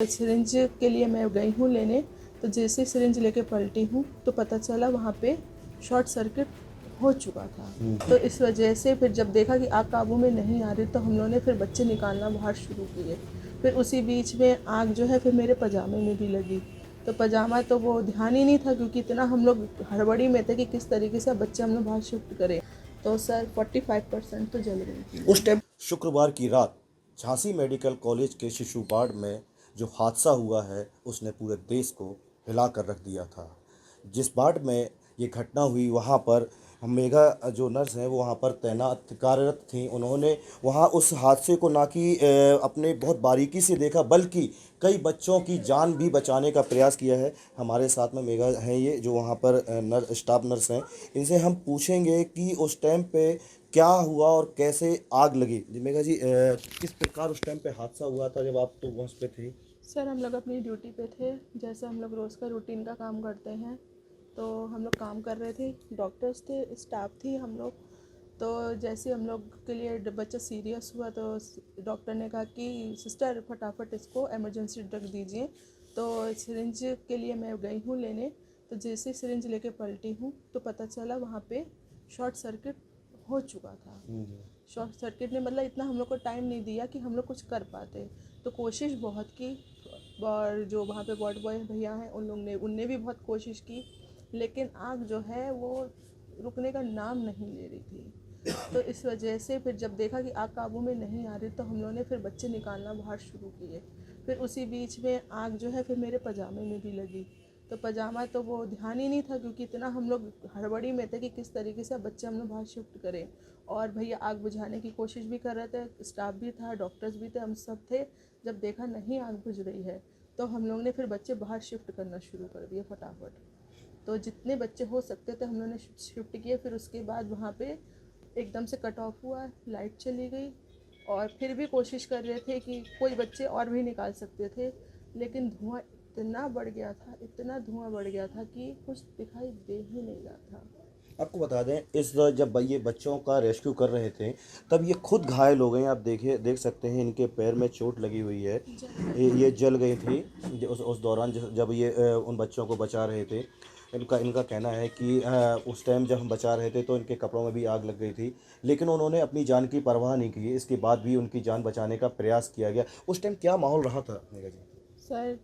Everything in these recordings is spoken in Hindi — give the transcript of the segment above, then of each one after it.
सिरिंज के लिए मैं गई हूँ लेने, तो जैसे सिरिंज लेके पलटी हूँ तो पता चला वहाँ पे शॉर्ट सर्किट हो चुका था। तो इस वजह से फिर जब देखा कि आग काबू में नहीं आ रही तो हम लोगों ने फिर बच्चे निकालना बाहर शुरू किए। फिर उसी बीच में आग जो है फिर मेरे पजामे में भी लगी। तो पजामा तो वो ध्यान ही नहीं था क्योंकि इतना हम लोग हड़बड़ी में थे कि किस तरीके से बच्चे हम लोग बाहर शिफ्ट करें। तो सर 45% तो जल गई थी। उस टाइम शुक्रवार की रात झांसी मेडिकल कॉलेज के शिशु वार्ड में जो हादसा हुआ है उसने पूरे देश को हिला कर रख दिया था। जिस वार्ड में ये घटना हुई वहाँ पर मेगा जो नर्स हैं वो वहाँ पर तैनात कार्यरत थीं। उन्होंने वहाँ उस हादसे को ना कि अपने बहुत बारीकी से देखा बल्कि कई बच्चों की जान भी बचाने का प्रयास किया है। हमारे साथ में मेगा हैं ये जो वहाँ पर स्टाफ नर्स हैं। इनसे हम पूछेंगे कि उस टाइम पे क्या हुआ और कैसे आग लगी। जी मेघा जी, किस प्रकार उस टाइम पे हादसा हुआ था जब आप तो वहाँ पे थे? सर हम लोग अपनी ड्यूटी पे थे, जैसे हम लोग रोज़ का रूटीन का काम करते हैं। तो हम लोग काम कर रहे थे, डॉक्टर्स थे, स्टाफ थी हम लोग। तो जैसे हम लोग के लिए बच्चा सीरियस हुआ तो डॉक्टर ने कहा कि सिस्टर फटाफट इसको इमरजेंसी ड्रग दीजिए। तो सिरिंज के लिए मैं गई हूँ लेने, तो जैसे सिरिंज लेके पलटी हूँ तो पता चला वहाँ पे शॉर्ट सर्किट हो चुका था। शॉर्ट सर्किट ने मतलब इतना हम लोग को टाइम नहीं दिया कि हम लोग कुछ कर पाते। तो कोशिश बहुत की, और जो वहाँ पे वार्ड बॉय भैया हैं उनने भी बहुत कोशिश की, लेकिन आग जो है वो रुकने का नाम नहीं ले रही थी। तो इस वजह से फिर जब देखा कि आग काबू में नहीं आ रही तो हम लोगों ने फिर बच्चे निकालना बाहर शुरू किए। फिर उसी बीच में आग जो है फिर मेरे पजामे में भी लगी। तो पजामा तो वो ध्यान ही नहीं था क्योंकि इतना हम लोग हड़बड़ी में थे कि किस तरीके से बच्चे हम लोग बाहर शिफ्ट करें। और भैया आग बुझाने की कोशिश भी कर रहे थे, स्टाफ भी था, डॉक्टर्स भी थे, हम सब थे। जब देखा नहीं आग बुझ रही है तो हम लोग ने फिर बच्चे बाहर शिफ्ट करना शुरू कर दिए फटाफट। तो जितने बच्चे हो सकते थे हम लोगों ने शिफ्ट किए। फिर उसके बाद वहाँ पे एकदम से कट ऑफ हुआ, लाइट चली गई। और फिर भी कोशिश कर रहे थे कि कोई बच्चे और भी निकाल सकते थे, लेकिन धुआं इतना बढ़ गया था, इतना धुआं बढ़ गया था कि कुछ दिखाई दे ही नहीं रहा था। आपको बता दें इस जब ये बच्चों का रेस्क्यू कर रहे थे तब ये खुद घायल हो गए हैं। आप देख सकते हैं इनके पैर में चोट लगी हुई है। ये जल गई थी उस दौरान जब ये उन बच्चों को बचा रहे थे। इनका कहना है कि उस टाइम जब हम बचा रहे थे तो इनके कपड़ों में भी आग लग गई थी, लेकिन उन्होंने अपनी जान की परवाह नहीं की। इसके बाद भी उनकी जान बचाने का प्रयास किया गया। उस टाइम क्या माहौल रहा था मेघा जी? सर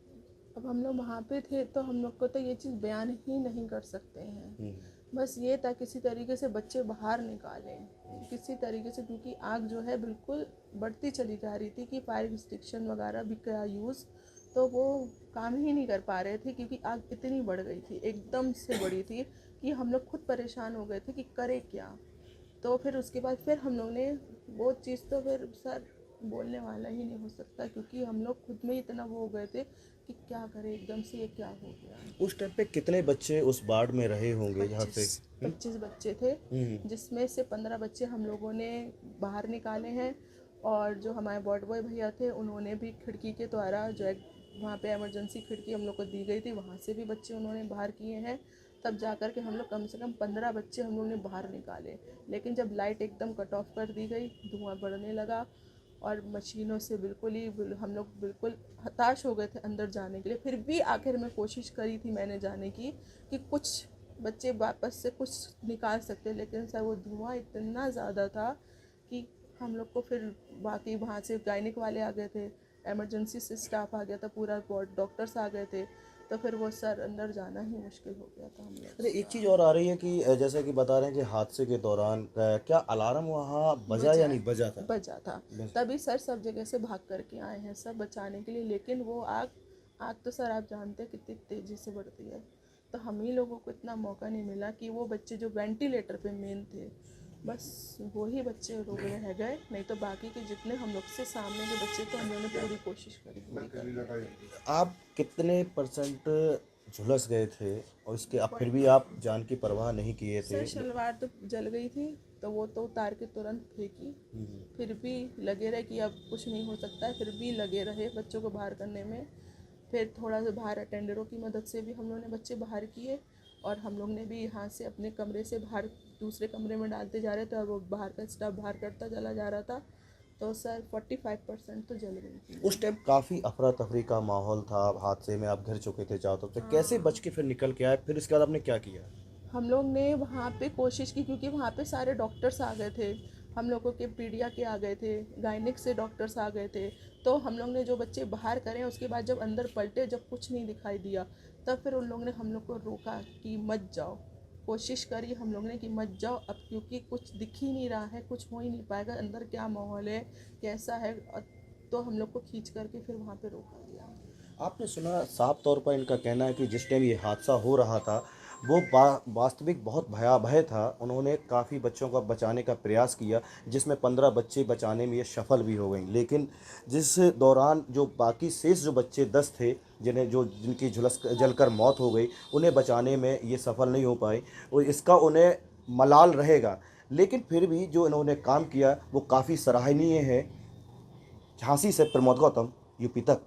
अब हम लोग वहाँ पे थे तो हम लोग को तो ये चीज़ बयान ही नहीं कर सकते हैं। बस ये था किसी तरीके से बच्चे बाहर निकालें, किसी तरीके से, क्योंकि आग जो है बिल्कुल बढ़ती चली जा रही थी कि फायर एक्सटिंग्विशर वगैरह भी का यूज़, तो वो काम ही नहीं कर पा रहे थे क्योंकि आग इतनी बढ़ गई थी, एकदम से बढ़ी थी कि हम लोग खुद परेशान हो गए थे कि करें क्या। तो फिर उसके बाद फिर हम लोग ने वो चीज़, तो फिर सर बोलने वाला ही नहीं हो सकता क्योंकि हम लोग खुद में ही इतना वो हो गए थे कि क्या करें, एकदम से ये क्या हो गया। उस टाइम पे कितने बच्चे उस वार्ड में रहे होंगे जहाँ पच्चीस से? 25 बच्चे थे, जिसमें से 15 बच्चे हम लोगों ने बाहर निकाले हैं। और जो हमारे वार्ड बॉय भैया थे उन्होंने भी खिड़की के द्वारा जो है वहाँ पे इमरजेंसी खिड़की हम लोग को दी गई थी, वहाँ से भी बच्चे उन्होंने बाहर किए हैं। तब जा कर के हम लोग कम से कम 15 बच्चे हम लोग ने बाहर निकाले। लेकिन जब लाइट एकदम कट ऑफ कर दी गई, धुआं बढ़ने लगा और मशीनों से बिल्कुल ही हम लोग बिल्कुल हताश हो गए थे अंदर जाने के लिए। फिर भी आखिर में कोशिश करी थी मैंने जाने की कि कुछ बच्चे वापस से कुछ निकाल सकते, लेकिन सर वो धुआं इतना ज़्यादा था कि हम लोग को फिर बाकी वहाँ से गायनिक वाले आ गए थे, इमरजेंसी से स्टाफ आ गया था, पूरा डॉक्टर्स आ गए थे। तो फिर वो सर अंदर जाना ही मुश्किल हो गया था हम लोग अरे एक चीज़ का। और आ रही है कि जैसे कि बता रहे हैं कि हादसे के दौरान क्या अलार्म वहाँ बजा या बचा नहीं बजा था? बचा था। बस। तभी सर सब जगह से भाग करके आए हैं सब बचाने के लिए, लेकिन वो आग आग तो सर आप जानते हैं कितनी तेज़ी से बढ़ती है। तो हम ही लोगों को इतना मौका नहीं मिला कि वो बच्चे जो वेंटिलेटर पे मेन थे, बस वही बच्चे लोग रह गए, नहीं तो बाकी के जितने हम लोग से सामने के बच्चे थे हम लोगों ने पूरी कोशिश करी पूरी करने आप कितने परसेंट झुलस गए थे और इसके अब फिर भी की। आप जान की परवाह नहीं किए सर थे? शलवार तो जल गई थी, तो वो तो उतार के तुरंत फेंकी। फिर भी लगे रहे कि अब कुछ नहीं हो सकता है, फिर भी लगे रहे बच्चों को बाहर करने में। फिर थोड़ा सा बाहर अटेंडरों की मदद से भी हम लोगों ने बच्चे बाहर किए। और हम लोग ने भी यहाँ से अपने कमरे से बाहर दूसरे कमरे में डालते जा रहे थे और वो बाहर का स्टाफ बाहर करता चला जा रहा था। तो सर 45% तो जल गई थी। उस टाइम काफ़ी अफरा तफरी का माहौल था, हादसे में आप घिर चुके थे चारों तरफ से, कैसे बच के फिर निकल के आए, फिर इसके बाद आपने क्या किया? हम लोग ने वहाँ पे कोशिश की, क्योंकि वहाँ पे सारे डॉक्टर्स आ गए थे, हम लोगों के पीडिया के आ गए थे, गायनिक से डॉक्टर्स आ गए थे। तो हम लोग ने जो बच्चे बाहर करें, उसके बाद जब अंदर पलटे, जब कुछ नहीं दिखाई दिया, तब फिर उन लोगों ने हम लोग को रोका कि मत जाओ। कोशिश करी हम लोग ने कि मत जाओ अब, क्योंकि कुछ दिख ही नहीं रहा है, कुछ हो ही नहीं पाएगा, अंदर क्या माहौल है, कैसा है। तो हम लोग को खींच करके फिर वहाँ पे रोका दिया। आपने सुना, साफ तौर पर इनका कहना है कि जिस टाइम ये हादसा हो रहा था वो वास्तविक बहुत भयावह था। उन्होंने काफ़ी बच्चों को बचाने का प्रयास किया, जिसमें 15 बच्चे बचाने में ये सफल भी हो गई, लेकिन जिस दौरान जो बाकी शेष जो बच्चे 10 थे, जिनकी झुलस जलकर मौत हो गई, उन्हें बचाने में ये सफल नहीं हो पाए और इसका उन्हें मलाल रहेगा। लेकिन फिर भी जो इन्होंने काम किया वो काफ़ी सराहनीय है। झांसी से प्रमोद गौतम, यूपी तक।